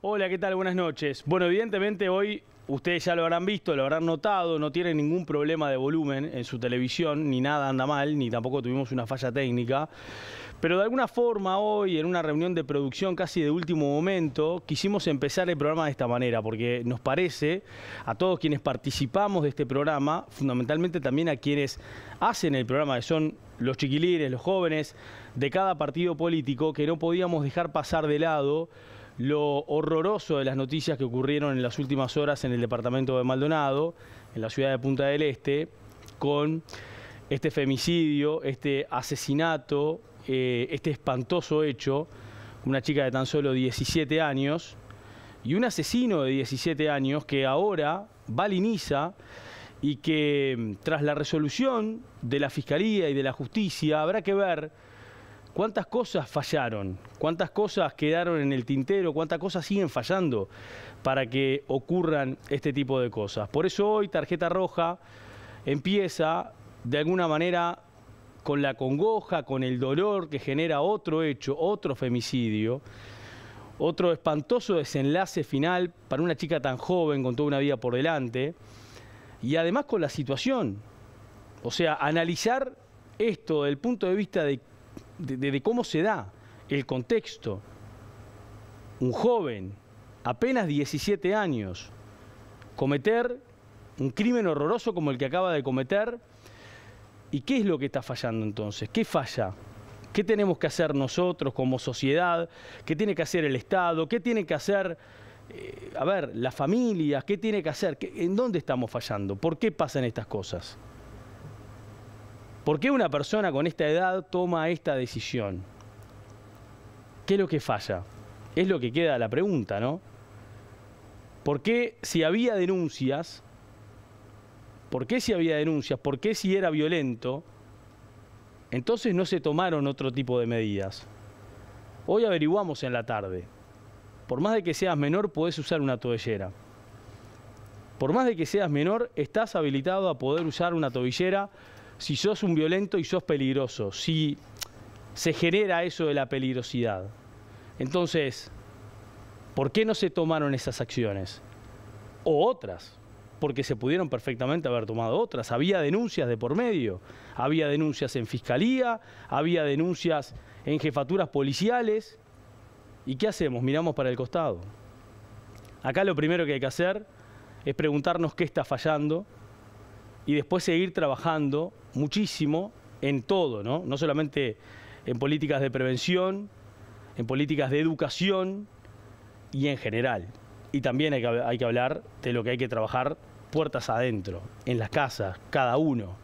Hola, ¿qué tal? Buenas noches. Bueno, evidentemente hoy ustedes ya lo habrán visto, lo habrán notado, no tienen ningún problema de volumen en su televisión, ni nada anda mal, ni tampoco tuvimos una falla técnica. Pero de alguna forma hoy, en una reunión de producción casi de último momento, quisimos empezar el programa de esta manera, porque nos parece, a todos quienes participamos de este programa, fundamentalmente también a quienes hacen el programa, que son los chiquilines, los jóvenes de cada partido político, que no podíamos dejar pasar de lado lo horroroso de las noticias que ocurrieron en las últimas horas en el departamento de Maldonado, en la ciudad de Punta del Este, con este femicidio, este asesinato, este espantoso hecho, una chica de tan solo 17 años y un asesino de 17 años que ahora valiniza y que tras la resolución de la Fiscalía y de la Justicia habrá que ver cuántas cosas fallaron, cuántas cosas quedaron en el tintero, cuántas cosas siguen fallando para que ocurran este tipo de cosas. Por eso hoy Tarjeta Roja empieza de alguna manera con la congoja, con el dolor que genera otro hecho, otro femicidio, otro espantoso desenlace final para una chica tan joven con toda una vida por delante, y además con la situación. O sea, analizar esto desde el punto de vista de cómo se da el contexto. Un joven, apenas 17 años, cometer un crimen horroroso como el que acaba de cometer. ¿Y qué es lo que está fallando entonces? ¿Qué falla? ¿Qué tenemos que hacer nosotros como sociedad? ¿Qué tiene que hacer el Estado? ¿Qué tiene que hacer, las familias? ¿Qué tiene que hacer? ¿En dónde estamos fallando? ¿Por qué pasan estas cosas? ¿Por qué una persona con esta edad toma esta decisión? ¿Qué es lo que falla? Es lo que queda la pregunta, ¿no? ¿Por qué si había denuncias? ¿Por qué si había denuncias? ¿Por qué si era violento? Entonces no se tomaron otro tipo de medidas. Hoy averiguamos en la tarde. Por más de que seas menor, podés usar una tobillera. Por más de que seas menor, estás habilitado a poder usar una tobillera si sos un violento y sos peligroso, si se genera eso de la peligrosidad. Entonces, ¿por qué no se tomaron esas acciones? O otras, porque se pudieron perfectamente haber tomado otras. Había denuncias de por medio, había denuncias en Fiscalía, había denuncias en jefaturas policiales. ¿Y qué hacemos? Miramos para el costado. Acá lo primero que hay que hacer es preguntarnos qué está fallando y después seguir trabajando muchísimo en todo, ¿no? No solamente en políticas de prevención, en políticas de educación y en general. Y también hay que hablar de lo que hay que trabajar puertas adentro, en las casas, cada uno.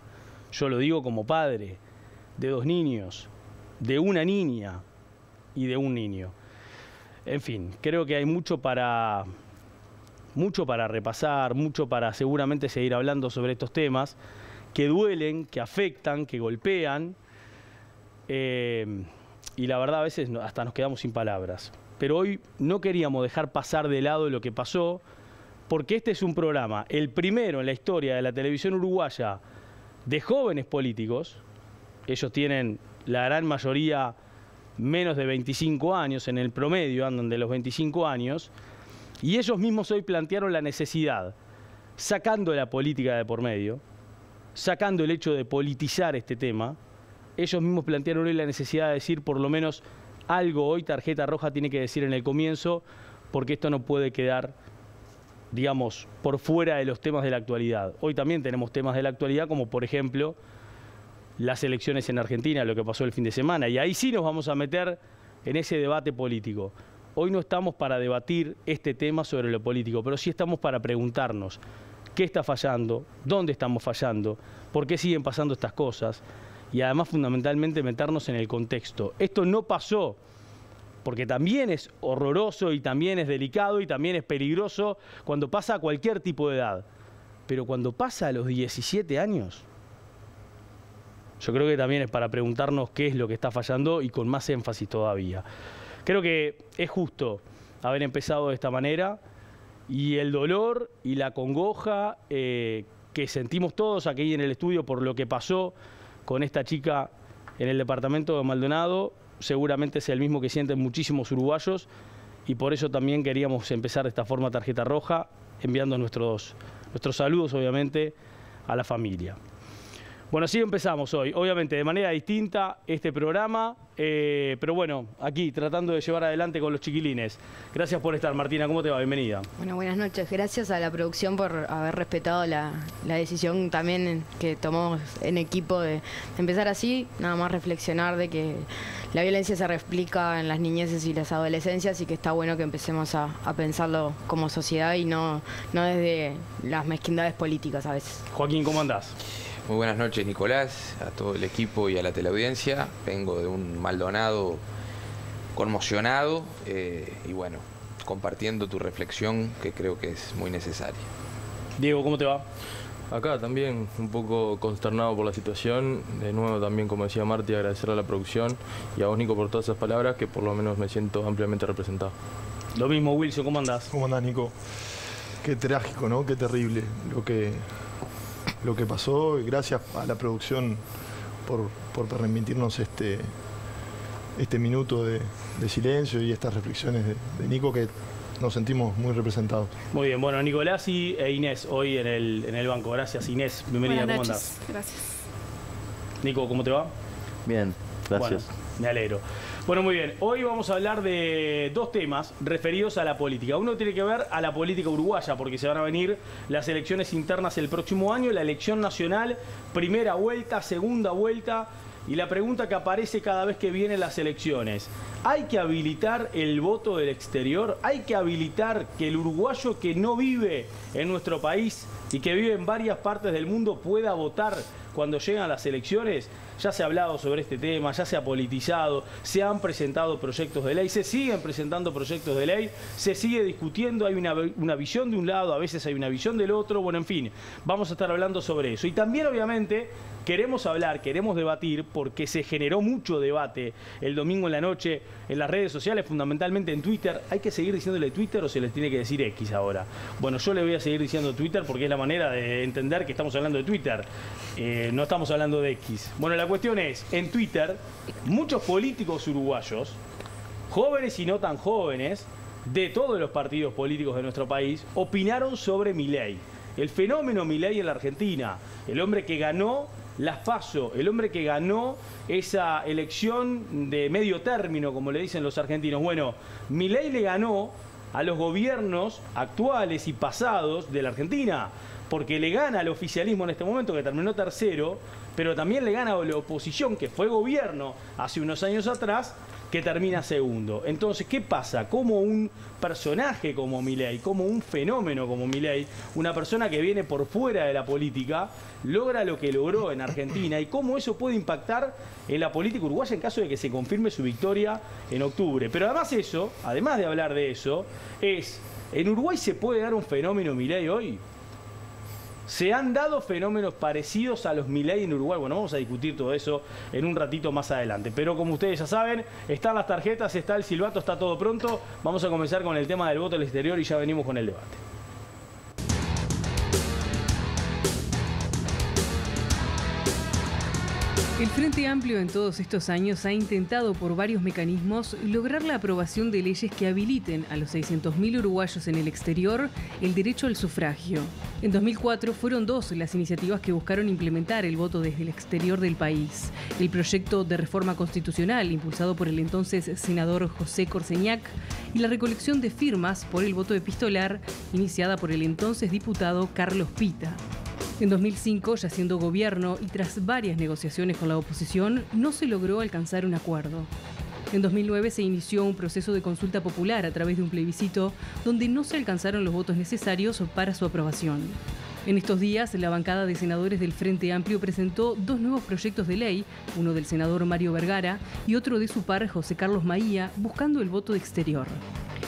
Yo lo digo como padre de 2 niños, de una niña y de un niño. En fin, creo que hay mucho para repasar, mucho para seguramente seguir hablando sobre estos temas que duelen, que afectan, que golpean. Y la verdad a veces hasta nos quedamos sin palabras. Pero hoy no queríamos dejar pasar de lado lo que pasó, porque este es un programa, el primero en la historia de la televisión uruguaya, de jóvenes políticos. Ellos tienen la gran mayoría menos de 25 años, en el promedio andan de los 25 años, y ellos mismos hoy plantearon la necesidad, sacando la política de por medio, sacando el hecho de politizar este tema, ellos mismos plantearon hoy la necesidad de decir por lo menos algo hoy Tarjeta Roja tiene que decir en el comienzo, porque esto no puede quedar, digamos, por fuera de los temas de la actualidad. Hoy también tenemos temas de la actualidad, como por ejemplo las elecciones en Argentina, lo que pasó el fin de semana, y ahí sí nos vamos a meter en ese debate político. Hoy no estamos para debatir este tema sobre lo político, pero sí estamos para preguntarnos qué está fallando, dónde estamos fallando, por qué siguen pasando estas cosas, y además fundamentalmente meternos en el contexto. Esto no pasó porque también es horroroso y también es delicado y también es peligroso cuando pasa a cualquier tipo de edad. Pero cuando pasa a los 17 años, yo creo que también es para preguntarnos qué es lo que está fallando y con más énfasis todavía. Creo que es justo haber empezado de esta manera y el dolor y la congoja que sentimos todos aquí en el estudio por lo que pasó con esta chica en el departamento de Maldonado seguramente es el mismo que sienten muchísimos uruguayos y por eso también queríamos empezar de esta forma Tarjeta Roja, enviando nuestros saludos, obviamente, a la familia. Bueno, así empezamos hoy, obviamente de manera distinta este programa, pero bueno, aquí tratando de llevar adelante con los chiquilines. Gracias por estar, Martina, ¿cómo te va? Bienvenida. Bueno, buenas noches. Gracias a la producción por haber respetado la decisión también que tomamos en equipo de empezar así, nada más reflexionar de que la violencia se replica en las niñeces y las adolescencias y que está bueno que empecemos a pensarlo como sociedad y no desde las mezquindades políticas a veces. Joaquín, ¿cómo andás? Muy buenas noches, Nicolás, a todo el equipo y a la teleaudiencia. Vengo de un Maldonado conmocionado y bueno, compartiendo tu reflexión que creo que es muy necesaria. Diego, ¿cómo te va? Acá también un poco consternado por la situación. De nuevo también, como decía Marti, agradecerle a la producción y a vos, Nico, por todas esas palabras que por lo menos me siento ampliamente representado. Lo mismo, Wilson, ¿cómo andás? ¿Cómo andás, Nico? Qué trágico, ¿no? Qué terrible lo que pasó, y gracias a la producción por permitirnos este minuto de silencio y estas reflexiones de Nico, que nos sentimos muy representados. Muy bien, bueno, Nicolás e Inés hoy en el banco. Gracias, Inés. Bienvenida, Buenas ¿cómo noches. andás? Gracias. Nico, ¿cómo te va? Bien, gracias. Bueno, me alegro. Bueno, muy bien. Hoy vamos a hablar de dos temas referidos a la política. Uno tiene que ver a la política uruguaya, porque se van a venir las elecciones internas el próximo año, la elección nacional, primera vuelta, segunda vuelta, y la pregunta que aparece cada vez que vienen las elecciones: ¿hay que habilitar el voto del exterior? ¿Hay que habilitar que el uruguayo que no vive en nuestro país y que vive en varias partes del mundo pueda votar cuando llegan las elecciones? Ya se ha hablado sobre este tema, ya se ha politizado, se han presentado proyectos de ley, se siguen presentando proyectos de ley, se sigue discutiendo, hay una visión de un lado, a veces hay una visión del otro, bueno, en fin, vamos a estar hablando sobre eso. Y también, obviamente, queremos hablar, queremos debatir, porque se generó mucho debate el domingo en la noche en las redes sociales, fundamentalmente en Twitter. ¿Hay que seguir diciéndole Twitter o se les tiene que decir X ahora? Bueno, yo le voy a seguir diciendo Twitter porque es la manera de entender que estamos hablando de Twitter, no estamos hablando de X. Bueno, la cuestión es, en Twitter, muchos políticos uruguayos, jóvenes y no tan jóvenes, de todos los partidos políticos de nuestro país, opinaron sobre Milei. El fenómeno Milei en la Argentina, el hombre que ganó las PASO, el hombre que ganó esa elección de medio término, como le dicen los argentinos. Bueno, Milei le ganó a los gobiernos actuales y pasados de la Argentina, porque le gana al oficialismo en este momento, que terminó tercero, pero también le gana a la oposición, que fue gobierno hace unos años atrás, que termina segundo. Entonces, ¿qué pasa? Como un personaje como Milei, como un fenómeno como Milei, una persona que viene por fuera de la política, logra lo que logró en Argentina, y cómo eso puede impactar en la política uruguaya en caso de que se confirme su victoria en octubre. Pero además de hablar de eso, ¿en Uruguay se puede dar un fenómeno Milei hoy? ¿Se han dado fenómenos parecidos a los Milei en Uruguay? Bueno, vamos a discutir todo eso en un ratito más adelante. Pero como ustedes ya saben, están las tarjetas, está el silbato, está todo pronto. Vamos a comenzar con el tema del voto al exterior y ya venimos con el debate. El Frente Amplio en todos estos años ha intentado por varios mecanismos lograr la aprobación de leyes que habiliten a los 600.000 uruguayos en el exterior el derecho al sufragio. En 2004 fueron dos las iniciativas que buscaron implementar el voto desde el exterior del país. El proyecto de reforma constitucional impulsado por el entonces senador José Corseñac y la recolección de firmas por el voto epistolar iniciada por el entonces diputado Carlos Pita. En 2005, ya siendo gobierno y tras varias negociaciones con la oposición, no se logró alcanzar un acuerdo. En 2009 se inició un proceso de consulta popular a través de un plebiscito donde no se alcanzaron los votos necesarios para su aprobación. En estos días, la bancada de senadores del Frente Amplio presentó dos nuevos proyectos de ley, uno del senador Mario Vergara y otro de su par José Carlos Maía, buscando el voto exterior.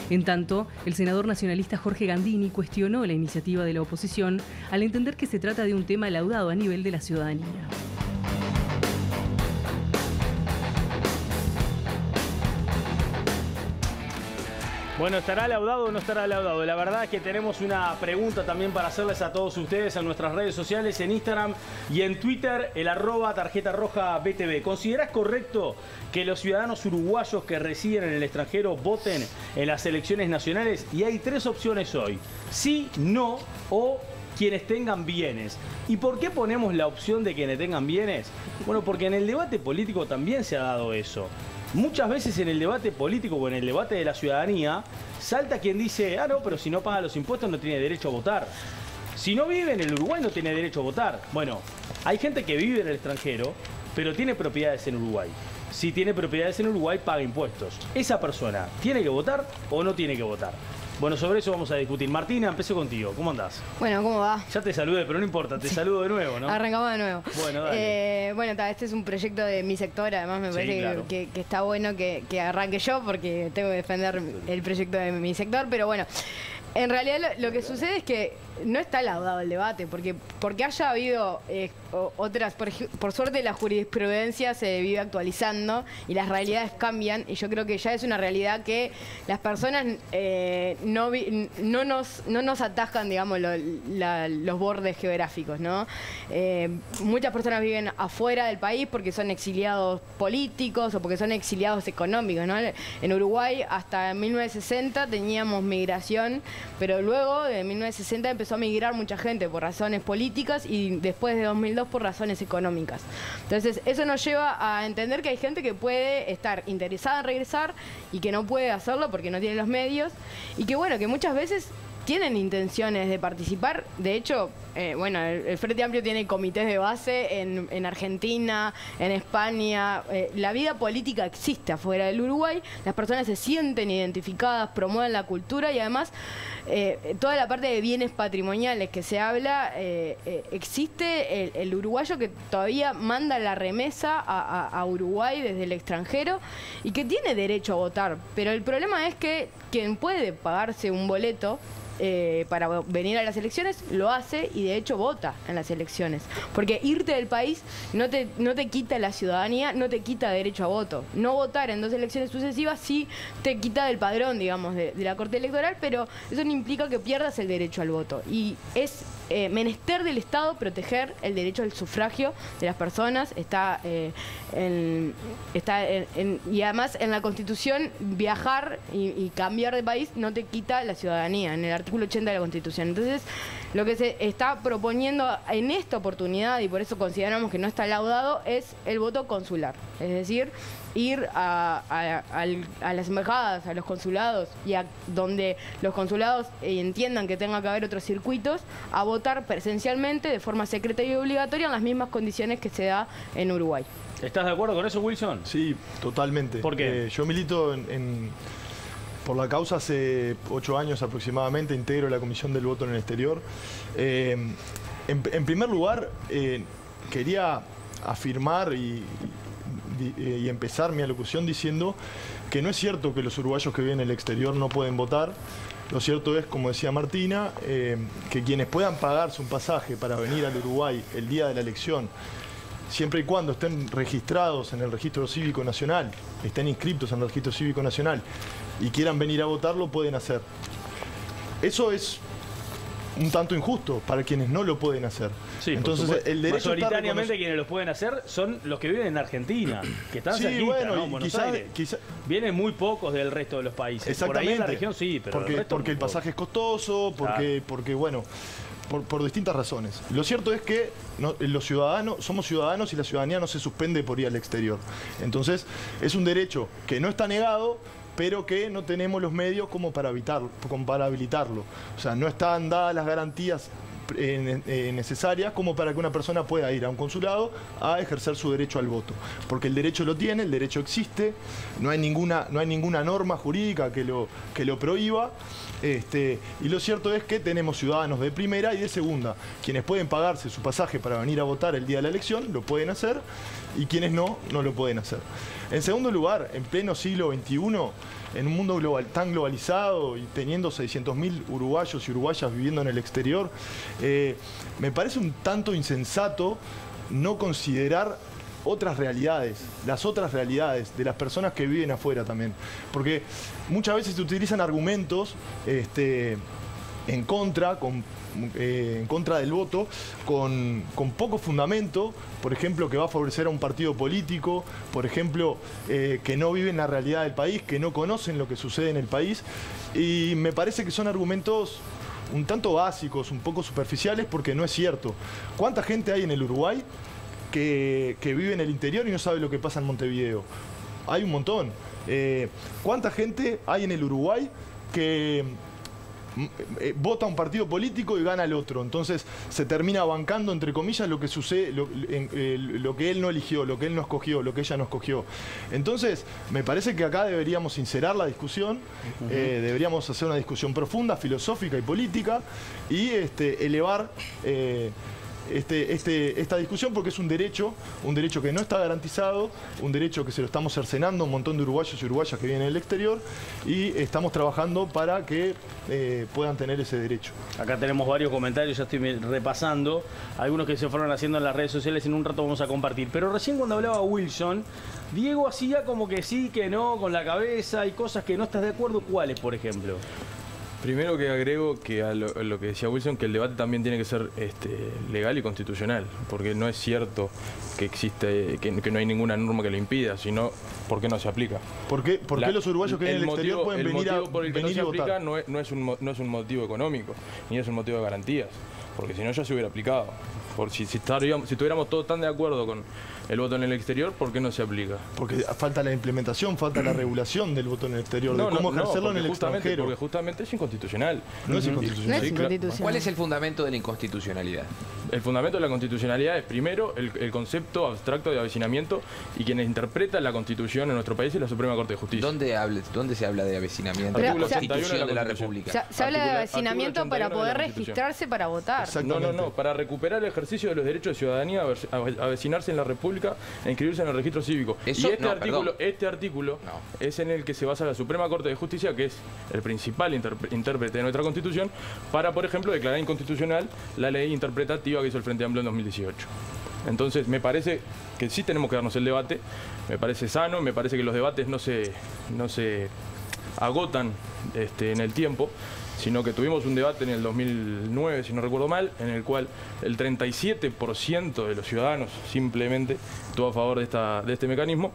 En tanto, el senador nacionalista Jorge Gandini cuestionó la iniciativa de la oposición al entender que se trata de un tema laudado a nivel de la ciudadanía. Bueno, ¿estará laudado o no estará laudado? La verdad es que tenemos una pregunta también para hacerles a todos ustedes en nuestras redes sociales, en Instagram y en Twitter, el @tarjetarrojabtv. ¿Considerás correcto que los ciudadanos uruguayos que residen en el extranjero voten en las elecciones nacionales? Y hay 3 opciones hoy: sí, no o quienes tengan bienes. ¿Y por qué ponemos la opción de quienes tengan bienes? Bueno, porque en el debate político también se ha dado eso. Muchas veces en el debate político o en el debate de la ciudadanía salta quien dice, ah, no, pero si no paga los impuestos no tiene derecho a votar. Si no vive en el Uruguay no tiene derecho a votar. Bueno, hay gente que vive en el extranjero, pero tiene propiedades en Uruguay. Si tiene propiedades en Uruguay, paga impuestos. ¿Esa persona tiene que votar o no tiene que votar? Bueno, sobre eso vamos a discutir. Martina, empecé contigo. ¿Cómo andás? Bueno, ¿cómo va? Ya te saludé, pero no importa, te saludo de nuevo, ¿no? Arrancamos de nuevo. Bueno, dale. Bueno, este es un proyecto de mi sector, además me Sí, parece claro. que está bueno que arranque yo porque tengo que defender el proyecto de mi sector, pero bueno, en realidad lo que sucede es que no está laudado el debate, porque haya habido otras, por suerte la jurisprudencia se vive actualizando y las realidades cambian, y yo creo que ya es una realidad que las personas no nos atajan, digamos, los bordes geográficos, ¿no? Muchas personas viven afuera del país porque son exiliados políticos o porque son exiliados económicos, ¿no? En Uruguay hasta 1960 teníamos migración, pero luego de 1960 empezó a migrar mucha gente por razones políticas y después de 2002 por razones económicas. Entonces eso nos lleva a entender que hay gente que puede estar interesada en regresar y que no puede hacerlo porque no tiene los medios, y que bueno, que muchas veces tienen intenciones de participar. De hecho, bueno, el Frente Amplio tiene comités de base en Argentina, en España. La vida política existe afuera del Uruguay. Las personas se sienten identificadas, promueven la cultura y además toda la parte de bienes patrimoniales que se habla, existe el uruguayo que todavía manda la remesa a Uruguay desde el extranjero y que tiene derecho a votar. Pero el problema es que quien puede pagarse un boleto para venir a las elecciones, lo hace y de hecho vota en las elecciones. Porque irte del país no te quita la ciudadanía, no te quita derecho a voto. No votar en 2 elecciones sucesivas sí te quita del padrón, digamos, de la Corte Electoral, pero eso no implica que pierdas el derecho al voto. Y es menester del Estado proteger el derecho al sufragio de las personas. Y además en la Constitución viajar y cambiar de país no te quita la ciudadanía, en el artículo 80 de la Constitución. Entonces, lo que se está proponiendo en esta oportunidad, y por eso consideramos que no está laudado, es el voto consular. Es decir, ir a las embajadas, a los consulados, y a donde los consulados entiendan que tenga que haber otros circuitos, a votar presencialmente de forma secreta y obligatoria en las mismas condiciones que se da en Uruguay. ¿Estás de acuerdo con eso, Wilson? Sí, totalmente. ¿Por qué? Yo milito por la causa hace 8 años aproximadamente, integro la Comisión del Voto en el Exterior. En primer lugar, quería afirmar y empezar mi alocución diciendo que no es cierto que los uruguayos que viven en el exterior no pueden votar. Lo cierto es, como decía Martina, que quienes puedan pagarse un pasaje para venir al Uruguay el día de la elección, siempre y cuando estén registrados en el Registro Cívico Nacional, estén inscritos en el Registro Cívico Nacional y quieran venir a votar, lo pueden hacer. Eso es un tanto injusto para quienes no lo pueden hacer. Sí, entonces el derecho mayoritariamente quienes los pueden hacer son los que viven en Argentina, que están cerquita, bueno, ¿no? Buenos Aires. Vienen muy pocos del resto de los países. Exactamente. Por ahí en la región sí, pero porque el pasaje es costoso, porque bueno, por distintas razones. Lo cierto es que los ciudadanos somos ciudadanos y la ciudadanía no se suspende por ir al exterior. Entonces es un derecho que no está negado, pero que no tenemos los medios como para habilitarlo. O sea, no están dadas las garantías necesarias como para que una persona pueda ir a un consulado a ejercer su derecho al voto. Porque el derecho lo tiene, el derecho existe, no hay ninguna norma jurídica que lo prohíba. Y lo cierto es que tenemos ciudadanos de primera y de segunda. Quienes pueden pagarse su pasaje para venir a votar el día de la elección, lo pueden hacer, y quienes no lo pueden hacer. En segundo lugar, en pleno siglo XXI, en un mundo tan globalizado y teniendo 600.000 uruguayos y uruguayas viviendo en el exterior, me parece un tanto insensato no considerar otras realidades, las otras realidades de las personas que viven afuera también. Porque muchas veces se utilizan argumentos en contra del voto, con poco fundamento, por ejemplo, que va a favorecer a un partido político, por ejemplo, que no viven la realidad del país, que no conocen lo que sucede en el país, y me parece que son argumentos un tanto básicos, un poco superficiales, porque no es cierto. ¿Cuánta gente hay en el Uruguay que vive en el interior y no sabe lo que pasa en Montevideo? Hay un montón. ¿Cuánta gente hay en el Uruguay que vota a un partido político y gana al otro? Entonces se termina bancando, entre comillas, lo que sucede, lo que él no eligió, lo que él no escogió, lo que ella no escogió. Entonces me parece que acá deberíamos sincerar la discusión, deberíamos hacer una discusión profunda, filosófica y política, y elevar esta discusión, porque es un derecho que no está garantizado, un derecho que se lo estamos cercenando a un montón de uruguayos y uruguayas que viven en el exterior, y estamos trabajando para que puedan tener ese derecho. Acá tenemos varios comentarios, ya estoy repasando, algunos que se fueron haciendo en las redes sociales, en un rato vamos a compartir. Pero recién cuando hablaba Wilson, Diego hacía como que sí, que no, con la cabeza, hay cosas que no estás de acuerdo. ¿Cuáles, por ejemplo? Primero que agrego que a lo que decía Wilson, que el debate también tiene que ser legal y constitucional, porque no es cierto que existe, que no hay ninguna norma que lo impida, sino ¿por qué no se aplica? ¿Por qué los uruguayos que viven en el exterior pueden venir a votar? El motivo por el que no se aplica no es un motivo económico, ni es un motivo de garantías, porque si no ya se hubiera aplicado. Si estuviéramos todos tan de acuerdo con el voto en el exterior, ¿por qué no se aplica? Porque falta la implementación, falta la regulación del voto en el exterior, de cómo ejercerlo en el extranjero. Porque justamente es inconstitucional. No es inconstitucional. No es inconstitucional. ¿Cuál es el fundamento de la inconstitucionalidad? El fundamento de la constitucionalidad es, primero, el concepto abstracto de avecinamiento, y quienes interpretan la Constitución en nuestro país es la Suprema Corte de Justicia. ¿Dónde se habla de avecinamiento? Pero, En la Constitución de la República. Se habla de avecinamiento para poder registrarse para votar. No, para recuperar el ejercicio de los derechos de ciudadanía, avecinarse en la República e inscribirse en el registro cívico. Eso, y este artículo es en el que se basa la Suprema Corte de Justicia, que es el principal intérprete de nuestra Constitución, para, por ejemplo, declarar inconstitucional la ley interpretativa que hizo el Frente Amplio en 2018. Entonces, me parece que sí tenemos que darnos el debate, me parece sano, me parece que los debates no se agotan en el tiempo, sino que tuvimos un debate en el 2009, si no recuerdo mal, en el cual el 37% de los ciudadanos simplemente estuvo a favor de este mecanismo.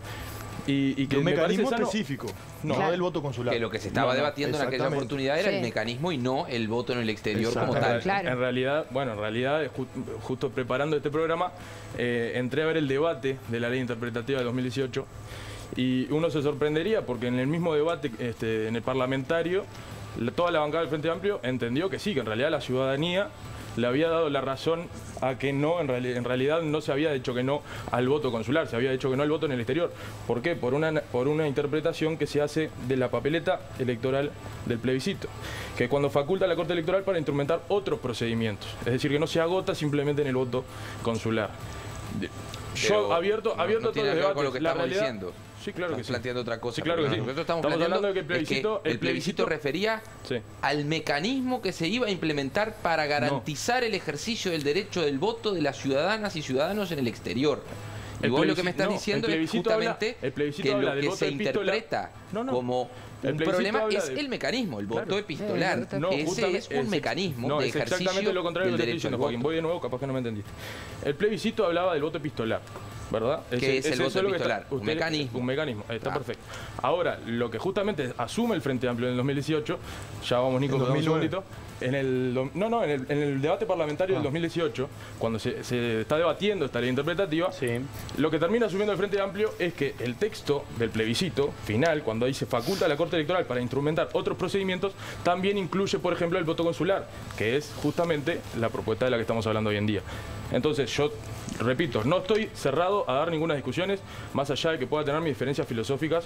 Y que un mecanismo sano, específico, no del voto consular. Que lo que se estaba debatiendo en aquella oportunidad era el mecanismo y no el voto en el exterior como tal. Claro. En realidad, justo preparando este programa, entré a ver el debate de la ley interpretativa de 2018, y uno se sorprendería porque en el mismo debate en el parlamentario, toda la bancada del Frente Amplio entendió que sí, que en realidad la ciudadanía le había dado la razón a que no, en realidad no se había dicho que no al voto consular, se había dicho que no al voto en el exterior. ¿Por qué? Por una interpretación que se hace de la papeleta electoral del plebiscito, que es cuando faculta a la Corte Electoral para instrumentar otros procedimientos. Es decir, que no se agota simplemente en el voto consular. Yo abierto a todos los debates. Con lo que estamos diciendo. Sí, claro que sí. Planteando otra cosa. Sí, claro que sí. Nosotros estamos hablando de que el plebiscito refería al mecanismo que se iba a implementar para garantizar el ejercicio del derecho del voto de las ciudadanas y ciudadanos en el exterior. Y vos lo que me estás diciendo es justamente que lo que se interpreta como un problema es el mecanismo, el voto epistolar. Ese es un mecanismo de ejercicio exactamente lo contrario del que te estoy diciendo, Joaquín. Voy de nuevo, capaz que no me entendiste. El plebiscito hablaba del voto epistolar, ¿verdad? ¿Qué es el voto epistolar? Un mecanismo. Un mecanismo, está perfecto. Ahora, lo que justamente asume el Frente Amplio en el 2018, ya vamos, Nico, un segundito. En el debate parlamentario del 2018, cuando se está debatiendo esta ley interpretativa, lo que termina asumiendo el Frente Amplio es que el texto del plebiscito final, cuando ahí se faculta a la Corte Electoral para instrumentar otros procedimientos, también incluye, por ejemplo, el voto consular, que es justamente la propuesta de la que estamos hablando hoy en día. Entonces, yo repito, no estoy cerrado a dar ninguna discusiones, más allá de que pueda tener mis diferencias filosóficas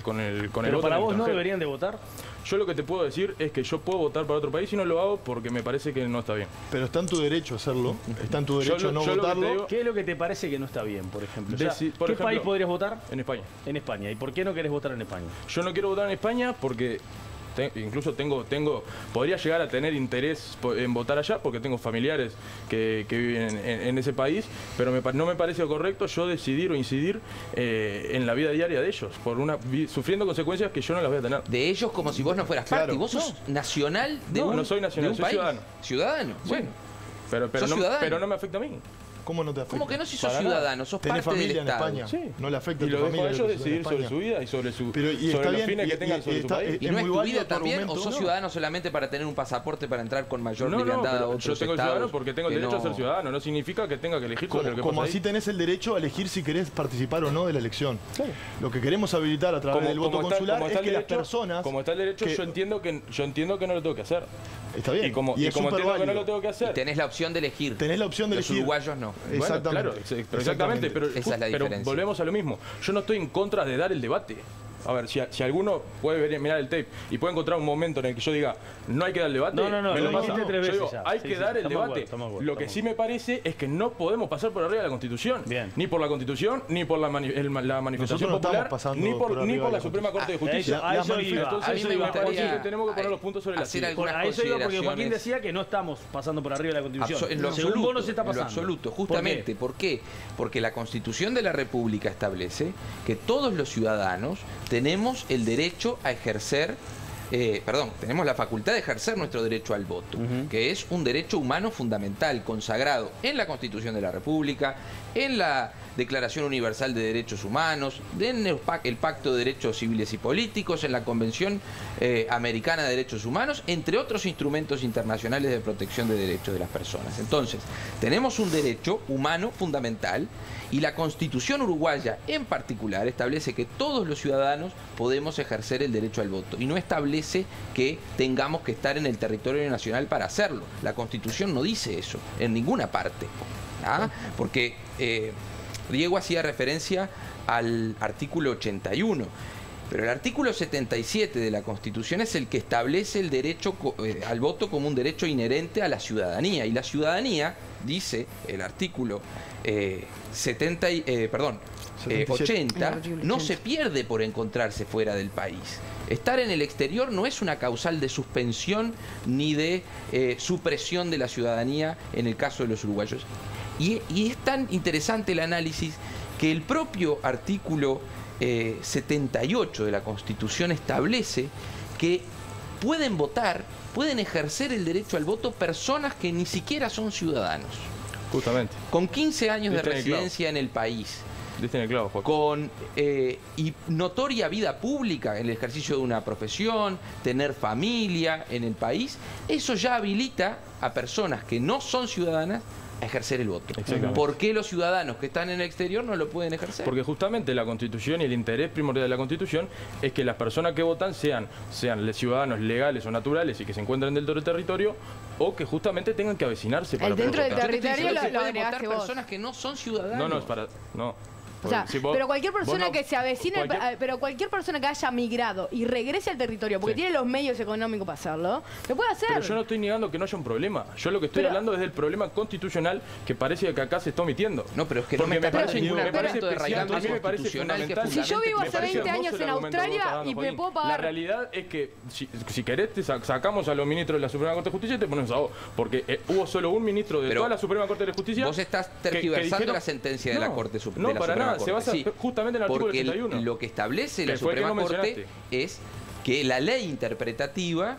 con el voto. ¿Pero para vos no deberían de votar? Yo lo que te puedo decir es que yo puedo votar para otro país y no lo hago porque me parece que no está bien. Pero está en tu derecho hacerlo, está en tu derecho no votarlo. ¿Qué es lo que te parece que no está bien, por ejemplo? ¿Qué país podrías votar? En España. En España. ¿Y por qué no querés votar en España? Yo no quiero votar en España porque incluso podría llegar a tener interés en votar allá porque tengo familiares que viven en ese país, pero no me parece correcto yo decidir o incidir en la vida diaria de ellos, sufriendo consecuencias que yo no las voy a tener. De ellos como si vos no fueras parte, y vos sos nacional de no soy nacional, soy país. ciudadano. ¿Ciudadano? Sí. Bueno. Pero no me afecta a mí. ¿Cómo no te afecta? ¿Cómo que no si sos Para ciudadano? Sos ¿Tenés parte del familia en Estado. España? Sí. No le afecta a Y tu lo dejo familia a ellos lo que decidir sucede en sobre su vida y sobre Pero, los fines que tengan sobre su país. ¿Y no es muy tu válido vida tu también? argumento, ¿O sos no? ciudadano solamente para tener un pasaporte para entrar con mayor No, libertad a pero otros yo tengo el estados? ciudadano porque tengo el que derecho a no- ser ciudadano. No significa que tenga que elegir sobre lo que Como pasa así ahí. tenés el derecho a elegir si querés participar o no de la elección. Claro. Lo que queremos habilitar a través del voto consular es el que las derecho, personas... como está el derecho, que- yo entiendo que no lo tengo que hacer. Está bien. Y como es entiendo que no superválido. lo tengo que Y hacer. tenés la opción de elegir. Tenés la opción de Los elegir. uruguayos no. Bueno, Exactamente. claro, exactamente, pero, Esa es la pero diferencia. volvemos a lo mismo. Yo no estoy en contra de dar el debate. A ver, si alguno puede mirar el tape y puede encontrar un momento en el que yo diga no hay que dar el debate, No, me lo lo pasa. dijiste 3 Yo veces digo, ya. hay Sí, que sí, dar el estamos de debate. acuerdo, estamos de acuerdo, Lo que estamos sí me parece es que no podemos pasar por arriba de la Constitución. Bien. Ni por la Constitución, ni por la manifestación Nosotros no popular, estamos pasando ni por por arriba de la la Suprema Corte de Justicia. A eso iba. Entonces, A mí me me parece gustaría que tenemos que poner los puntos sobre la hacer silla. algunas A eso iba porque Joaquín consideraciones. decía que no estamos pasando por arriba de la Constitución. En lo Según absoluto, vos no se está en lo pasando. absoluto, justamente. ¿Por qué? Porque la Constitución de la República establece que todos los ciudadanos tenemos el derecho a ejercer, tenemos la facultad de ejercer nuestro derecho al voto, que es un derecho humano fundamental, consagrado en la Constitución de la República, en la Declaración Universal de Derechos Humanos, en el Pacto de Derechos Civiles y Políticos, en la Convención Americana de Derechos Humanos, entre otros instrumentos internacionales de protección de derechos de las personas. Entonces, tenemos un derecho humano fundamental y la Constitución uruguaya en particular establece que todos los ciudadanos podemos ejercer el derecho al voto y no establece que tengamos que estar en el territorio nacional para hacerlo. La Constitución no dice eso en ninguna parte. ¿Ah? Porque Diego hacía referencia al artículo 81, pero el artículo 77 de la Constitución es el que establece el derecho al voto como un derecho inherente a la ciudadanía. Y la ciudadanía, dice el artículo 80, no se pierde por encontrarse fuera del país. Estar en el exterior no es una causal de suspensión ni de supresión de la ciudadanía en el caso de los uruguayos. Y es tan interesante el análisis que el propio artículo 78 de la Constitución establece que pueden votar, pueden ejercer el derecho al voto personas que ni siquiera son ciudadanos. Justamente. Con 15 años de Diste en el clavo. residencia en el país, Diste en el clavo, Joaquín. con y notoria vida pública en el ejercicio de una profesión, tener familia en el país, eso ya habilita a personas que no son ciudadanas a ejercer el voto. Exactamente. ¿Por qué los ciudadanos que están en el exterior no lo pueden ejercer? Porque justamente la Constitución y el interés primordial de la Constitución es que las personas que votan sean ciudadanos legales o naturales y que se encuentren dentro del territorio o que justamente tengan que avecinarse para Dentro poder del votar. Yo te estoy diciendo territorio que lo pueden votar agregaste vos. personas que no son ciudadanos. No, no, es para... No. O sea, Si vos- pero cualquier vos persona no- que se avecine, pero cualquier persona que haya migrado y regrese al territorio, porque Sí. tiene los medios económicos para hacerlo, lo puede hacer. Pero yo no estoy negando que no haya un problema. Yo lo que estoy Pero- hablando es del problema constitucional que parece que acá se está omitiendo. No, pero es que no Porque me está me dando ningún parece argumento de especial, raigambre a mí me parece constitucional que fundamental. Si yo vivo fundamente hace me 20 parece años hermoso el en argumento que vos Australia estás dando, y me Joaquín. puedo pagar. La realidad es que si querés sacamos a los ministros de la Suprema Corte de Justicia y te ponemos a vos. Porque hubo solo un ministro de Pero toda la Suprema Corte de Justicia. Vos estás que tergiversando dijeron- la sentencia de la No, Corte No, de la para Suprema nada. Corte. Se basa Sí, justamente en el artículo porque 81. lo que establece la Que fue el que Suprema no Corte mencionaste. es que la ley interpretativa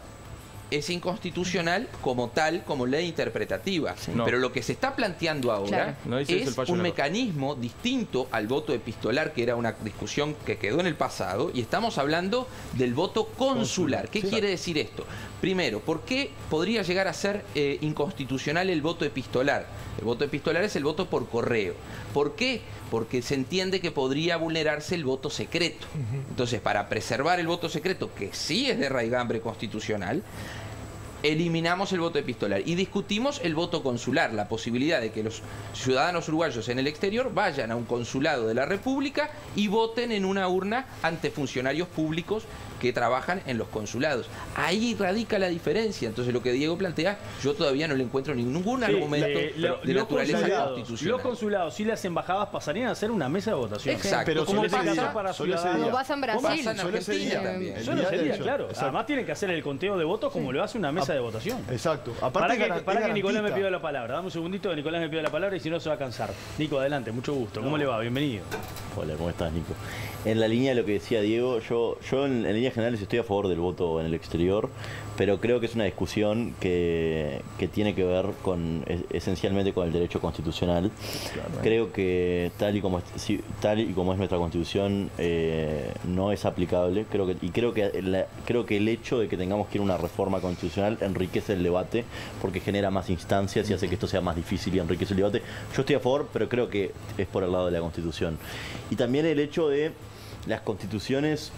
es inconstitucional como tal, como ley interpretativa. No. Pero lo que se está planteando ahora Claro. No dice eso el es fallo un de la Corte. mecanismo distinto al voto epistolar, que era una discusión que quedó en el pasado, y estamos hablando del voto consular. ¿Qué quiere decir esto? Primero, ¿por qué podría llegar a ser inconstitucional el voto epistolar? El voto epistolar es el voto por correo. ¿Por qué? Porque se entiende que podría vulnerarse el voto secreto. Entonces, para preservar el voto secreto, que sí es de raigambre constitucional, eliminamos el voto epistolar y discutimos el voto consular, la posibilidad de que los ciudadanos uruguayos en el exterior vayan a un consulado de la República y voten en una urna ante funcionarios públicos que trabajan en los consulados. Ahí radica la diferencia. Entonces lo que Diego plantea, yo todavía no le encuentro ningún argumento de naturaleza constitucional. Los consulados y las embajadas pasarían a ser una mesa de votación. Exacto. Pero como solo ese pasa día, para solo ese ciudadanos. día. Como pasa en Brasil. Pasa en Argentina también. Solo ese día, hecho. claro. Exacto. Además tienen que hacer el conteo de votos como lo hace una mesa de votación. Exacto. Para Aparte que Nicolás me garantista. pida la palabra. Dame un segundito que Nicolás me pida la palabra y si no se va a cansar. Nico, adelante, mucho gusto. ¿Cómo le va? Bienvenido. Hola, ¿cómo estás, Nico? En la línea de lo que decía Diego, yo en líneas generales estoy a favor del voto en el exterior, pero creo que es una discusión que tiene que ver esencialmente con el derecho constitucional. Claro, creo que tal y como es nuestra Constitución no es aplicable. Creo que el hecho de que tengamos que ir a una reforma constitucional enriquece el debate porque genera más instancias y hace que esto sea más difícil y enriquece el debate. Yo estoy a favor, pero creo que es por el lado de la Constitución. Y también el hecho de las constituciones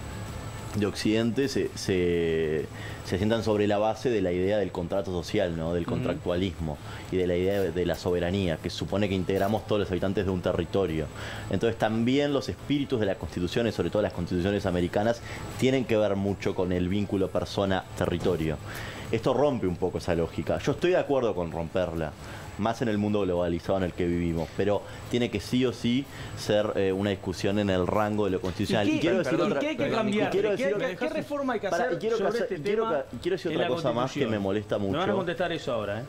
de Occidente se sientan sobre la base de la idea del contrato social, ¿no? Del contractualismo y de la idea de la soberanía, que supone que integramos todos los habitantes de un territorio. Entonces también los espíritus de las constituciones, sobre todo las constituciones americanas, tienen que ver mucho con el vínculo persona-territorio. Esto rompe un poco esa lógica. Yo estoy de acuerdo con romperla, más en el mundo globalizado en el que vivimos, pero tiene que sí o sí ser una discusión en el rango de lo constitucional. ¿Y qué hay que cambiar? ¿Qué reforma hay que hacer sobre este tema? Quiero decir otra cosa más que me molesta mucho. Me van a contestar eso ahora,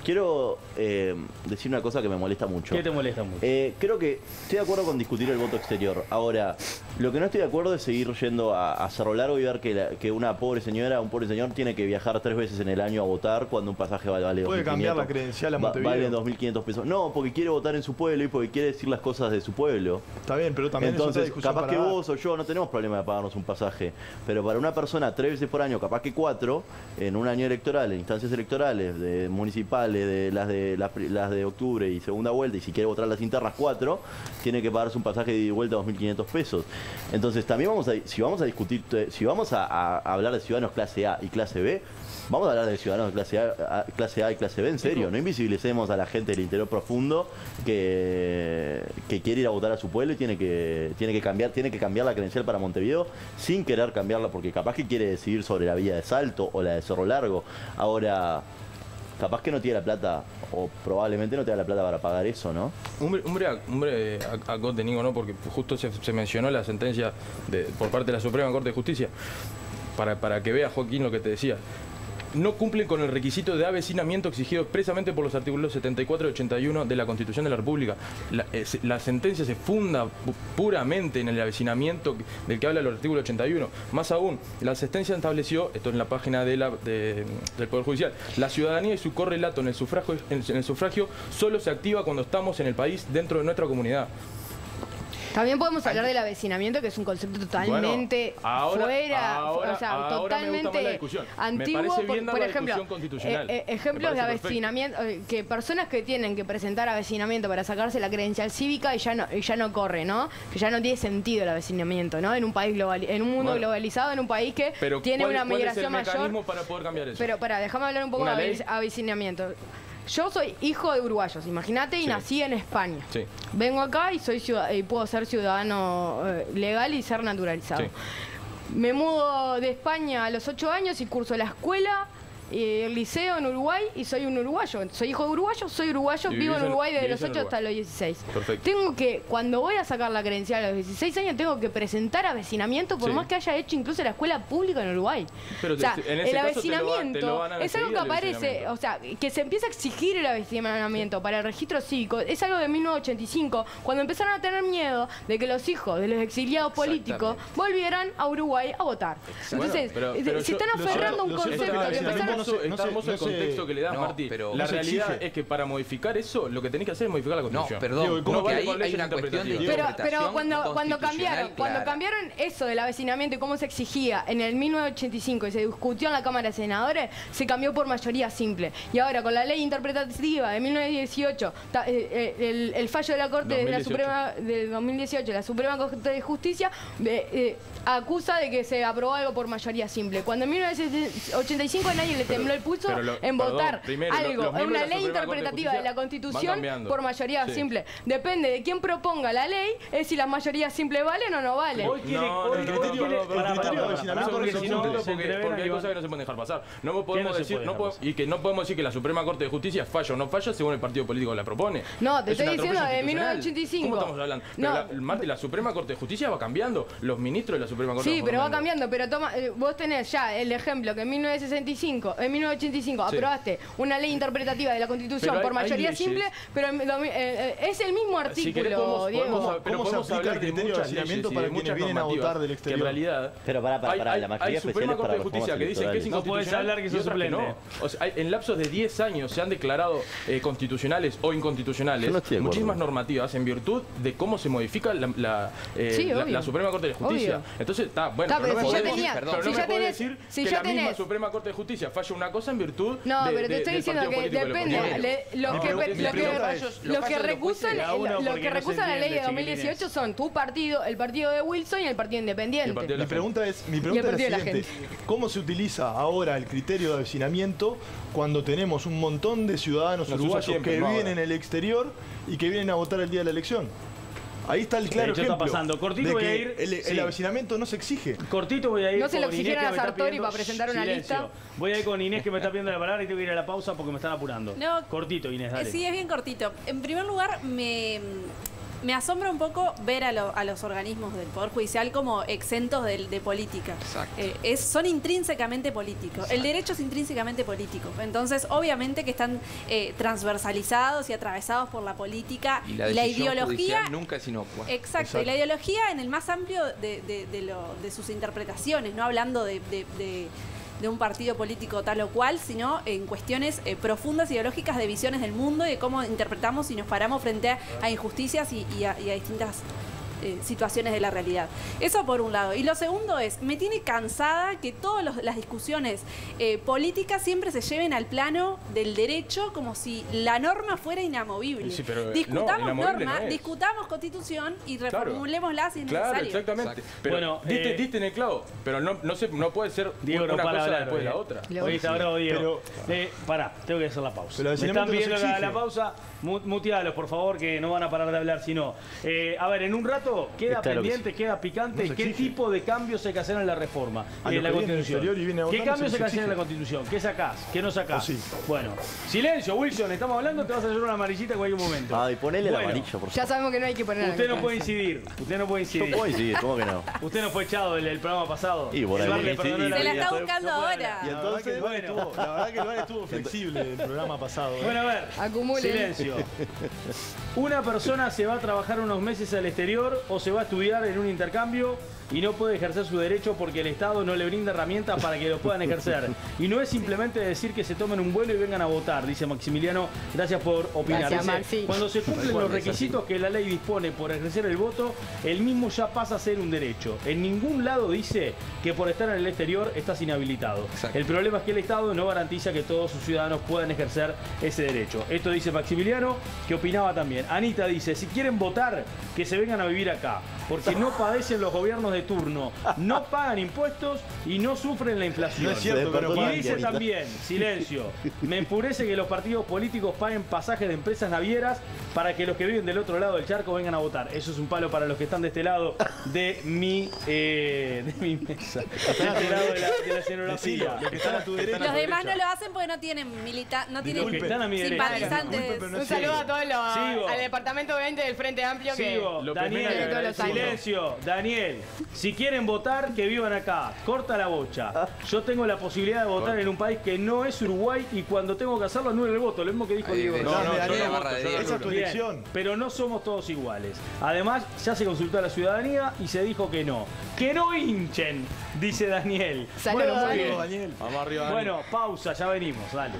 Quiero decir una cosa que me molesta mucho. ¿Qué te molesta mucho? Creo que estoy de acuerdo con discutir el voto exterior. Ahora, lo que no estoy de acuerdo es seguir yendo a Cerro Largo y ver que una pobre señora, un pobre señor tiene que viajar 3 veces en el año a votar cuando un pasaje vale 2.500. Puede cambiar la credencial a Montevideo. Vale 2.500 pesos. No, porque quiere votar en su pueblo y porque quiere decir las cosas de su pueblo. Está bien, pero también entonces, es otra discusión capaz que vos o yo no tenemos problema de pagarnos un pasaje, pero para una persona 3 veces por año, capaz que 4, en un año electoral, en instancias electorales, de municipales, de las de octubre y segunda vuelta, y si quiere votar las internas 4, tiene que pagarse un pasaje de ida y vuelta de 2.500 pesos. Entonces también si vamos a discutir, si vamos a hablar de ciudadanos clase A y clase B, vamos a hablar de ciudadanos de clase A y clase B en serio. No invisibilicemos a la gente del interior profundo que quiere ir a votar a su pueblo y tiene que cambiar la credencial para Montevideo sin querer cambiarla porque capaz que quiere decidir sobre la vía de Salto o la de Cerro Largo. Ahora, capaz que no tiene la plata, o probablemente no tenga la plata para pagar eso, ¿no? Hombre, acote, Nico, ¿no? Porque justo se mencionó la sentencia por parte de la Suprema Corte de Justicia. Para que vea, Joaquín, lo que te decía. No cumplen con el requisito de avecinamiento exigido expresamente por los artículos 74 y 81 de la Constitución de la República. La sentencia se funda puramente en el avecinamiento del que habla el artículo 81. Más aún, la sentencia estableció, esto en la página del Poder Judicial, la ciudadanía y su correlato en el sufragio solo se activa cuando estamos en el país dentro de nuestra comunidad. También podemos hablar del avecinamiento, que es un concepto totalmente fuera, o sea, totalmente antiguo. Me parece bien por ejemplo, constitucional. Ejemplos de avecinamiento, que personas que tienen que presentar avecinamiento para sacarse la credencial cívica y ya no corre, ¿no? Que ya no tiene sentido el avecinamiento, ¿no? En un país en un mundo globalizado, en un país que tiene una migración mayor. ¿Cuál es el mecanismo para poder cambiar eso? Pero déjame hablar un poco de avecinamiento. Yo soy hijo de uruguayos, imagínate, y nací en España. Sí. Vengo acá y puedo ser ciudadano legal y ser naturalizado. Sí. Me mudo de España a los 8 años y curso la escuela, el liceo en Uruguay y soy un uruguayo. Soy hijo de uruguayo, vivo en Uruguay desde los 8 hasta los 16. Perfecto. Tengo que, cuando voy a sacar la credencial a los 16 años, tengo que presentar avecinamiento por más que haya hecho incluso la escuela pública en Uruguay. Pero o sea, el avecinamiento es algo que aparece, o sea, que se empieza a exigir el avecinamiento para el registro cívico. Es algo de 1985, cuando empezaron a tener miedo de que los hijos de los exiliados políticos volvieran a Uruguay a votar. Entonces, se están aferrando a un concepto que empezaron. Está hermoso el contexto que le das, Martí. La realidad es que para modificar eso, lo que tenés que hacer es modificar la Constitución. No, perdón, como que ahí hay una cuestión de interpretación. Pero cuando cambiaron eso del avecinamiento y cómo se exigía en el 1985 y se discutió en la Cámara de Senadores, se cambió por mayoría simple. Y ahora, con la ley interpretativa de 1918, el fallo de la Corte de la Suprema de 2018, la Suprema Corte de Justicia, acusa de que se aprobó algo por mayoría simple. Cuando en 1985 a nadie le tembló el pulso en votar algo, una ley interpretativa de la Constitución por mayoría simple. Depende de quién proponga la ley, es si las mayorías simples valen o no valen. Porque hay cosas que no se pueden dejar pasar. No podemos decir, y que no podemos decir que la Suprema Corte de Justicia falla o no falla según el partido político que la propone. No, te estoy diciendo de 1985. ¿Cómo estamos hablando? Pero la Suprema Corte de Justicia va cambiando. Los ministros de la Suprema Corte sí, pero va cambiando. Pero vos tenés ya el ejemplo que en 1985 aprobaste una ley interpretativa de la Constitución por mayoría simple, pero es el mismo artículo, Diego. ¿Cómo se aplica el criterio de hacinamiento para quienes vienen a votar del exterior? En realidad, pero para la mayoría Suprema Corte de Justicia que dicen que es inconstitucional. No puedes hablar que sos suplente. No. O sea, en lapsos de 10 años se han declarado constitucionales o inconstitucionales muchísimas normativas en virtud de cómo se modifica la Suprema Corte de Justicia. Obvio. Entonces, está bueno, pero no si me podés decir que la misma Suprema Corte de Justicia falla una cosa en virtud pero te estoy diciendo que depende. Los que recusan la ley de 2018 son tu partido, el partido de Wilson y el partido independiente. Mi pregunta es la siguiente. ¿Cómo se utiliza ahora el criterio de hacinamiento cuando tenemos un montón de ciudadanos uruguayos que viven en el exterior y que vienen a votar el día de la elección? Ahí está el claro ejemplo está pasando. Cortito de voy a que ir. el avecinamiento no se exige. Cortito voy a ir. No se lo con exigieron Inés, a Sartori para presentar una lista. Voy a ir con Inés que me está pidiendo la palabra y tengo que ir a la pausa porque me están apurando. No, cortito, Inés, dale. Sí, es bien cortito. En primer lugar, me asombra un poco ver a los organismos del Poder Judicial como exentos de política. Son intrínsecamente políticos. Exacto. El derecho es intrínsecamente político. Entonces, obviamente que están transversalizados y atravesados por la política. Y la ideología nunca es inocua. Exacto. Y la ideología en el más amplio de sus interpretaciones, no hablando de un partido político tal o cual, sino en cuestiones profundas ideológicas de visiones del mundo y de cómo interpretamos y nos paramos frente a injusticias y a distintas situaciones de la realidad. Eso por un lado. Y lo segundo es, me tiene cansada que todas las discusiones políticas siempre se lleven al plano del derecho como si la norma fuera inamovible. Sí, pero discutamos norma, discutamos constitución y reformulémosla si es necesario. Claro, exactamente. Pero bueno, diste en el clavo, pero no puede ser Diego, una cosa hablar, después de la otra. Oye, está bravo, Diego. Pará, tengo que hacer la pausa. Me están pidiendo la pausa. Mutealos, por favor, que no van a parar de hablar, sino. A ver, en un rato queda pendiente, queda picante. ¿Qué tipo de cambios hay que hacer en la reforma? En la Constitución. ¿Qué cambios hay que hacer en la Constitución? ¿Qué sacás? ¿Qué no sacás? Bueno, silencio, Wilson, estamos hablando, te vas a hacer una amarillita en cualquier momento. Ay, ponele el amarillo, por favor. Ya sabemos que no hay que poner. Usted no puede incidir. Yo puedo incidir, ¿cómo que no? Usted no fue echado del programa pasado. Y por ahí. Se la está buscando ahora. Y entonces, la verdad que el VAR estuvo flexible el programa pasado. Bueno, a ver, silencio. Una persona se va a trabajar unos meses al exterior o se va a estudiar en un intercambio y no puede ejercer su derecho porque el Estado no le brinda herramientas para que lo puedan ejercer. Y no es simplemente decir que se tomen un vuelo y vengan a votar, dice Maximiliano. Gracias por opinar. Gracias, cuando se cumplen los requisitos que la ley dispone por ejercer el voto, el mismo ya pasa a ser un derecho. En ningún lado dice que por estar en el exterior estás inhabilitado. Exacto. El problema es que el Estado no garantiza que todos sus ciudadanos puedan ejercer ese derecho. Esto dice Maximiliano, que opinaba también. Anita dice, si quieren votar, que se vengan a vivir acá, porque no padecen los gobiernos de turno, no pagan impuestos y no sufren la inflación. No es cierto, pero y dice también, silencio, me enfurece que los partidos políticos paguen pasajes de empresas navieras para que los que viven del otro lado del charco vengan a votar. Eso es un palo para los que están de este lado de mi mesa. De este lado de la escenografía. Los demás no lo hacen porque no tienen simpatizantes. Un saludo a todos al departamento 20 del Frente Amplio que Daniel, todos los años. silencio, Daniel. Si quieren votar, que vivan acá. Corta la bocha. Yo tengo la posibilidad de votar en un país que no es Uruguay y cuando tengo que hacerlo anulo el voto. Lo mismo que dijo Diego. Esa es tu elección. Pero no somos todos iguales. Además, ya se consultó a la ciudadanía y se dijo que no. ¡Que no hinchen! Dice Daniel. Saludos, muy bien. Daniel. Vamos arriba, Daniel. Bueno, pausa, ya venimos. Dale.